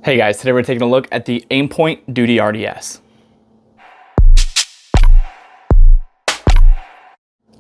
Hey guys, today we're taking a look at the Aimpoint Duty RDS.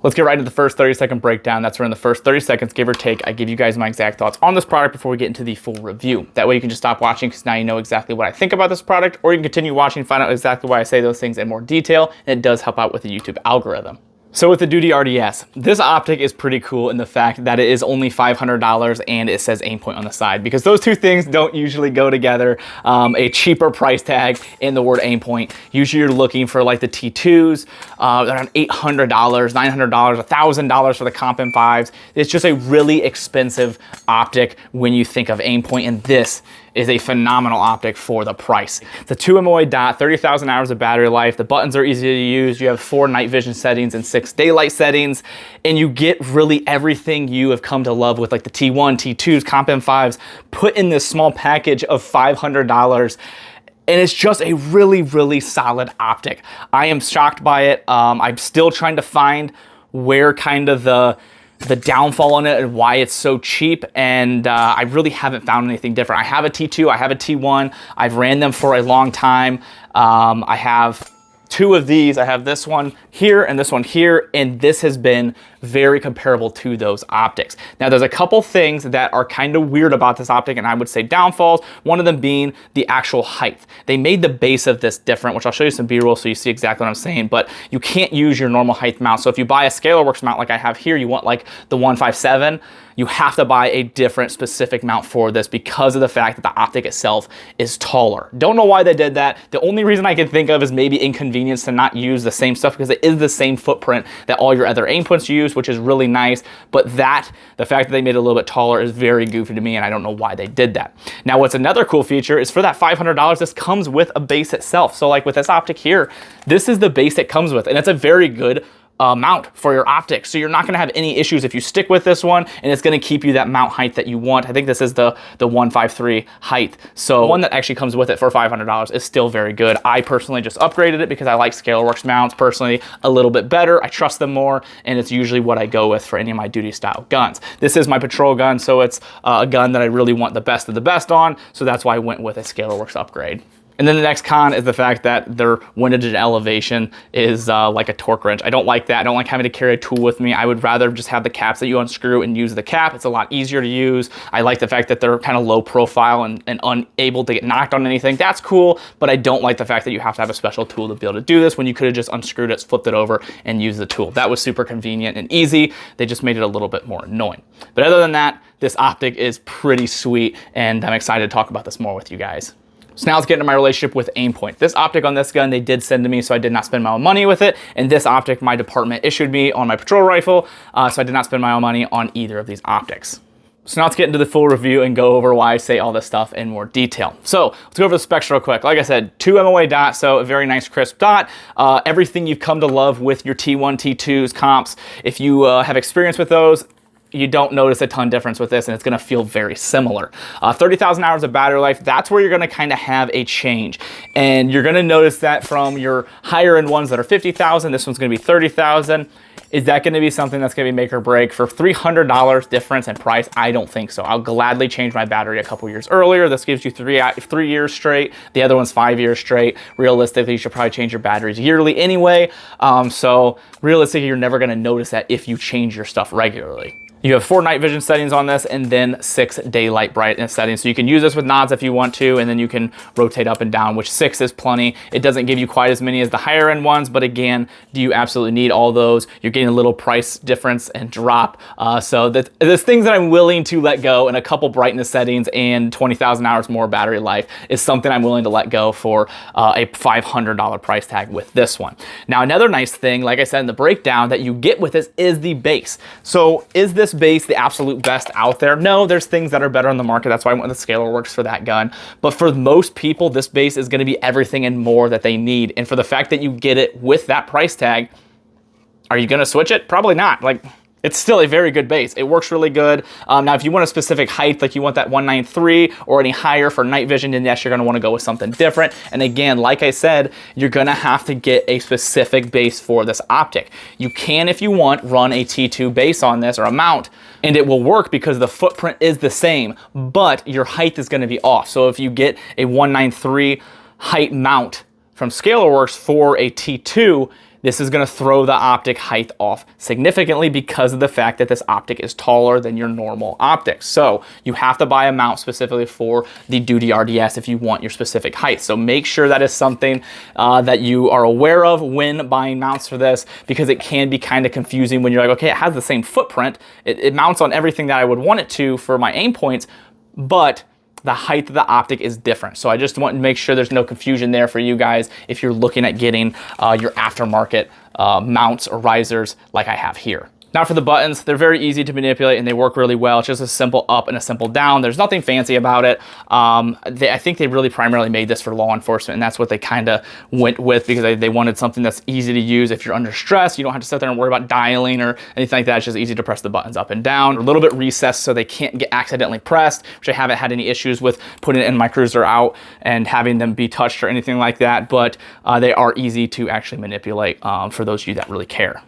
Let's get right into the first 30-second breakdown. That's where in the first 30 seconds, give or take, I give you guys my exact thoughts on this product before we get into the full review. That way you can just stop watching because now you know exactly what I think about this product, or you can continue watching and find out exactly why I say those things in more detail, and it does help out with the YouTube algorithm. So with the Duty RDS, this optic is pretty cool in the fact that it is only $500 and it says Aimpoint on the side, because those two things don't usually go together. A cheaper price tag and the word Aimpoint. Usually you're looking for like the T2s, around $800, $900, $1,000 for the Comp M5s. It's just a really expensive optic when you think of Aimpoint, and this is a phenomenal optic for the price. It's a 2 MOA dot, 30,000 hours of battery life. The buttons are easy to use. You have 4 night vision settings and 6 daylight settings, and you get really everything you have come to love with like the T1, T2s, Comp M5s, put in this small package of $500. And it's just a really, really solid optic. I am shocked by it. I'm still trying to find where kind of the downfall on it and why it's so cheap, and I really haven't found anything different. I have a T2, I have a T1, I've ran them for a long time. I have 2 of these. I have this one here and this one here, and this has been very comparable to those optics. Now there's a couple things that are kind of weird about this optic, and I would say downfalls, one of them being the actual height. They made the base of this different, which I'll show you some B-roll so you see exactly what I'm saying, but you can't use your normal height mount. So if you buy a ScalarWorks mount like I have here, you want like the 157, you have to buy a different specific mount for this because of the fact that the optic itself is taller. Don't know why they did that. The only reason I can think of is maybe inconvenience to not use the same stuff, because it is the same footprint that all your other Aimpoints use, which is really nice. But the fact that they made it a little bit taller is very goofy to me, and I don't know why they did that. Now, what's another cool feature is for that $500, this comes with a base itself. So like with this optic here, this is the base it comes with, and it's a very good mount for your optics. So you're not gonna have any issues if you stick with this one, and it's gonna keep you that mount height that you want. I think this is the 153 height. So one that actually comes with it for $500 is still very good. I personally just upgraded it because I like ScalarWorks mounts personally a little bit better. I trust them more, and it's usually what I go with for any of my duty style guns. This is my patrol gun, so it's a gun that I really want the best of the best on, so that's why I went with a ScalarWorks upgrade. And then the next con is the fact that their windage and elevation is like a torque wrench. I don't like that. I don't like having to carry a tool with me. I would rather just have the caps that you unscrew and use the cap. It's a lot easier to use. I like the fact that they're kind of low profile and unable to get knocked on anything. That's cool, but I don't like the fact that you have to have a special tool to be able to do this when you could have just unscrewed it, flipped it over, and used the tool. That was super convenient and easy. They just made it a little bit more annoying. But other than that, this optic is pretty sweet, and I'm excited to talk about this more with you guys. So now let's get into my relationship with Aimpoint. This optic on this gun, they did send to me, so I did not spend my own money with it. And this optic, my department issued me on my patrol rifle, so I did not spend my own money on either of these optics. So now let's get into the full review and go over why I say all this stuff in more detail. So let's go over the specs real quick. Like I said, 2 MOA dot, so a very nice crisp dot. Everything you've come to love with your T1, T2s, comps. If you have experience with those, you don't notice a ton difference with this, and it's gonna feel very similar. 30,000 hours of battery life, that's where you're gonna kind of have a change. And you're gonna notice that from your higher end ones that are 50,000, this one's gonna be 30,000. Is that gonna be something that's gonna be make or break? For $300 difference in price, I don't think so. I'll gladly change my battery a couple years earlier. This gives you 3 years straight. The other one's 5 years straight. Realistically, you should probably change your batteries yearly anyway. So realistically, you're never gonna notice that if you change your stuff regularly. You have 4 night vision settings on this, and then 6 daylight brightness settings. So you can use this with nods if you want to, and then you can rotate up and down, which 6 is plenty. It doesn't give you quite as many as the higher end ones, but again, do you absolutely need all those? You're getting a little price difference and drop. So there's things that I'm willing to let go, and a couple brightness settings and 20,000 hours more battery life is something I'm willing to let go for a $500 price tag with this one. Now, another nice thing, like I said in the breakdown, that you get with this is the base. So is this base the absolute best out there? No, there's things that are better on the market. That's why I went with the ScalarWorks for that gun. But for most people, this base is gonna be everything and more that they need. And for the fact that you get it with that price tag, are you gonna switch it? Probably not. Like, it's still a very good base. It works really good. Now, if you want a specific height, like you want that 193 or any higher for night vision, then yes, you're gonna wanna go with something different. And again, like I said, you're gonna have to get a specific base for this optic. You can, if you want, run a T2 base on this or a mount, and it will work because the footprint is the same, but your height is gonna be off. So if you get a 193 height mount from ScalarWorks for a T2, this is gonna throw the optic height off significantly because of the fact that this optic is taller than your normal optics. So you have to buy a mount specifically for the Duty RDS if you want your specific height. So make sure that is something that you are aware of when buying mounts for this, because it can be kind of confusing when you're like, okay, it has the same footprint. It mounts on everything that I would want it to for my Aimpoints, but the height of the optic is different. So I just want to make sure there's no confusion there for you guys if you're looking at getting your aftermarket mounts or risers like I have here. Now for the buttons, they're very easy to manipulate and they work really well. It's just a simple up and a simple down. There's nothing fancy about it. I think they really primarily made this for law enforcement, and that's what they kind of went with because they wanted something that's easy to use. If you're under stress, you don't have to sit there and worry about dialing or anything like that. It's just easy to press the buttons up and down. A little bit recessed so they can't get accidentally pressed, which I haven't had any issues with putting it in my cruiser out and having them be touched or anything like that, but they are easy to actually manipulate for those of you that really care.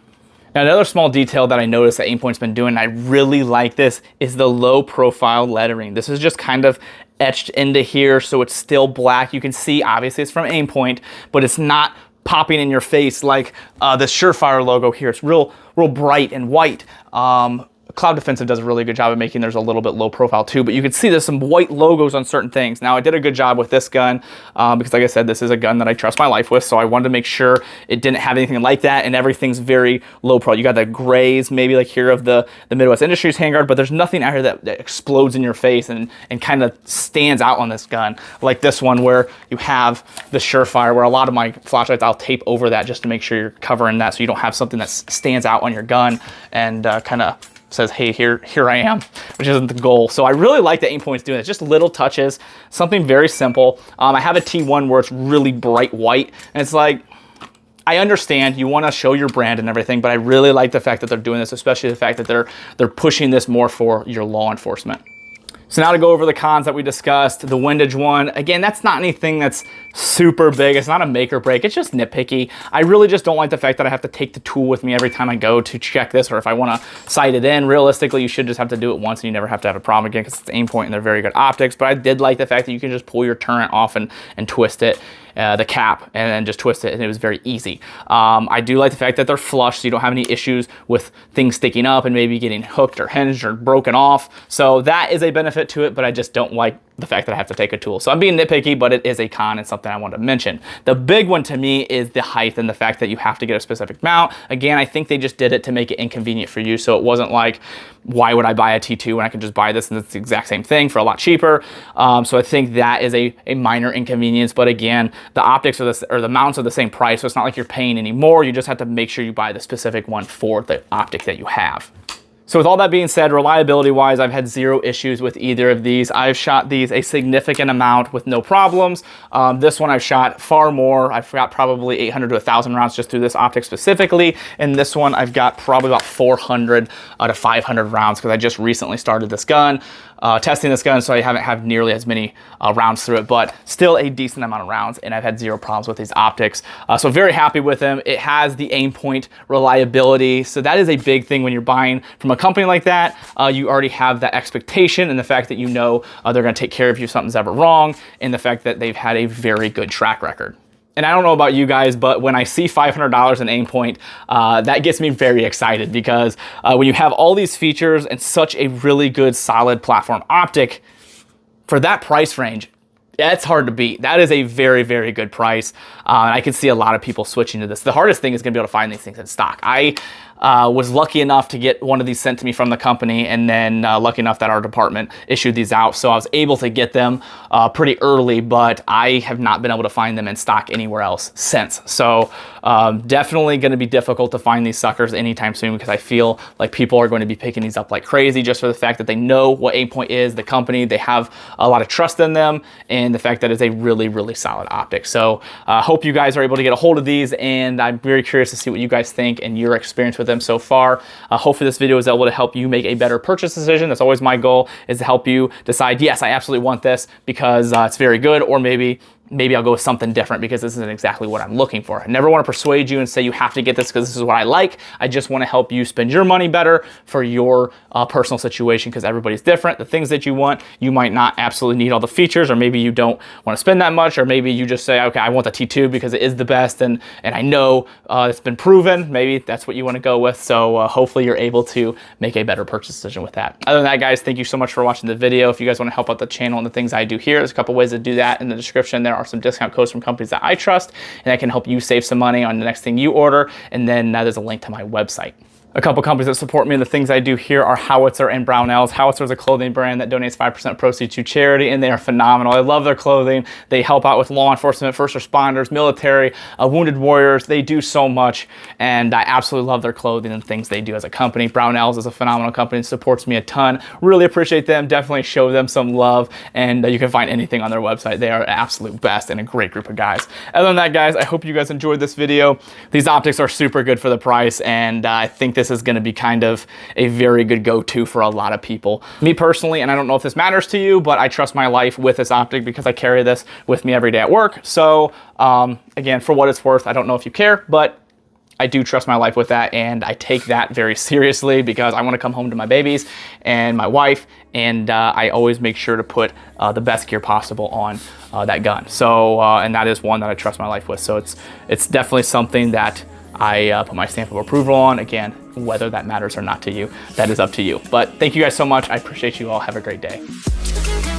Now, another small detail that I noticed that Aimpoint's been doing, and I really like this, is the low profile lettering. This is just kind of etched into here, so it's still black. You can see, obviously it's from Aimpoint, but it's not popping in your face like the Surefire logo here. It's real bright and white. Cloud Defensive does a really good job of making theirs a little bit low profile too, but you can see there's some white logos on certain things. Now I did a good job with this gun because like I said, this is a gun that I trust my life with, so I wanted to make sure it didn't have anything like that and everything's very low profile. You got the grays maybe like here of the Midwest Industries handguard, but there's nothing out here that explodes in your face and kind of stands out on this gun. Like this one where you have the Surefire, where a lot of my flashlights I'll tape over that just to make sure you're covering that so you don't have something that stands out on your gun and kind of says, hey, here I am, which isn't the goal. So I really like that Aimpoint's doing it. Just little touches, something very simple. I have a T1 where it's really bright white, and it's like, I understand you want to show your brand and everything, but I really like the fact that they're doing this, especially the fact that they're pushing this more for your law enforcement. So now to go over the cons that we discussed, the windage one, again, that's not anything that's super big. It's not a make or break. It's just nitpicky. I really just don't like the fact that I have to take the tool with me every time I go to check this, or if I want to sight it in. Realistically, you should just have to do it once and you never have to have a problem again because it's Aimpoint and they're very good optics. But I did like the fact that you can just pull your turret off and twist it. The cap and then just twist it, and it was very easy. I do like the fact that they're flush, so you don't have any issues with things sticking up and maybe getting hooked or hinged or broken off. So that is a benefit to it, but I just don't like the fact that I have to take a tool. So I'm being nitpicky, but it is a con and something I wanted to mention. The big one to me is the height and the fact that you have to get a specific mount. Again, I think they just did it to make it inconvenient for you, so it wasn't like, why would I buy a T2 when I can just buy this and it's the exact same thing for a lot cheaper? So I think that is a minor inconvenience, but again, the optics or the mounts are the same price, so it's not like you're paying any more. You just have to make sure you buy the specific one for the optic that you have. So with all that being said, reliability wise, I've had zero issues with either of these. I've shot these a significant amount with no problems. This one I've shot far more. I've got probably 800 to 1,000 rounds just through this optic specifically. And this one I've got probably about 400 to 500 rounds because I just recently started this gun. Testing this gun, so I haven't had nearly as many rounds through it, but still a decent amount of rounds, and I've had zero problems with these optics. So very happy with them. It has the Aimpoint reliability, so that is a big thing when you're buying from a company like that. You already have that expectation and the fact that you know they're gonna take care of you if something's ever wrong, and the fact that they've had a very good track record. And I don't know about you guys, but when I see $500 in Aimpoint, that gets me very excited because when you have all these features and such a really good solid platform optic, for that price range, that's hard to beat. That is a very, very good price. And I can see a lot of people switching to this. The hardest thing is gonna be able to find these things in stock. I was lucky enough to get one of these sent to me from the company, and then lucky enough that our department issued these out. So I was able to get them pretty early, but I have not been able to find them in stock anywhere else since. So definitely gonna be difficult to find these suckers anytime soon because I feel like people are going to be picking these up like crazy just for the fact that they know what Aimpoint is, the company, they have a lot of trust in them, and the fact that it's a really, really solid optic. So hope you guys are able to get a hold of these, and I'm very curious to see what you guys think and your experience with with them so far. Hopefully this video was able to help you make a better purchase decision. That's always my goal, is to help you decide, yes, I absolutely want this because it's very good, or maybe I'll go with something different because this isn't exactly what I'm looking for. I never want to persuade you and say you have to get this because this is what I like. I just want to help you spend your money better for your personal situation, because everybody's different. The things that you want, you might not absolutely need all the features, or maybe you don't want to spend that much, or maybe you just say, okay, I want the T2 because it is the best, and I know it's been proven. Maybe that's what you want to go with. So hopefully you're able to make a better purchase decision with that. Other than that, guys, thank you so much for watching the video. If you guys want to help out the channel and the things I do here, there's a couple ways to do that in the description. There are some discount codes from companies that I trust, and that can help you save some money on the next thing you order. And then there's a link to my website. A couple companies that support me and the things I do here are Howitzer and Brownells. Howitzer is a clothing brand that donates 5% proceeds to charity, and they are phenomenal. I love their clothing. They help out with law enforcement, first responders, military, wounded warriors. They do so much, and I absolutely love their clothing and things they do as a company. Brownells is a phenomenal company and supports me a ton. Really appreciate them. Definitely show them some love, and you can find anything on their website. They are an absolute best and a great group of guys. Other than that, guys, I hope you guys enjoyed this video. These optics are super good for the price, and I think this is going to be kind of a very good go-to for a lot of people. Me personally, and I don't know if this matters to you, but I trust my life with this optic because I carry this with me every day at work. So again, for what it's worth, I don't know if you care, but I do trust my life with that, and I take that very seriously because I want to come home to my babies and my wife, and I always make sure to put the best gear possible on that gun. So and that is one that I trust my life with. So it's definitely something that I put my stamp of approval on. Again, whether that matters or not to you, that is up to you. But thank you guys so much. I appreciate you all. Have a great day.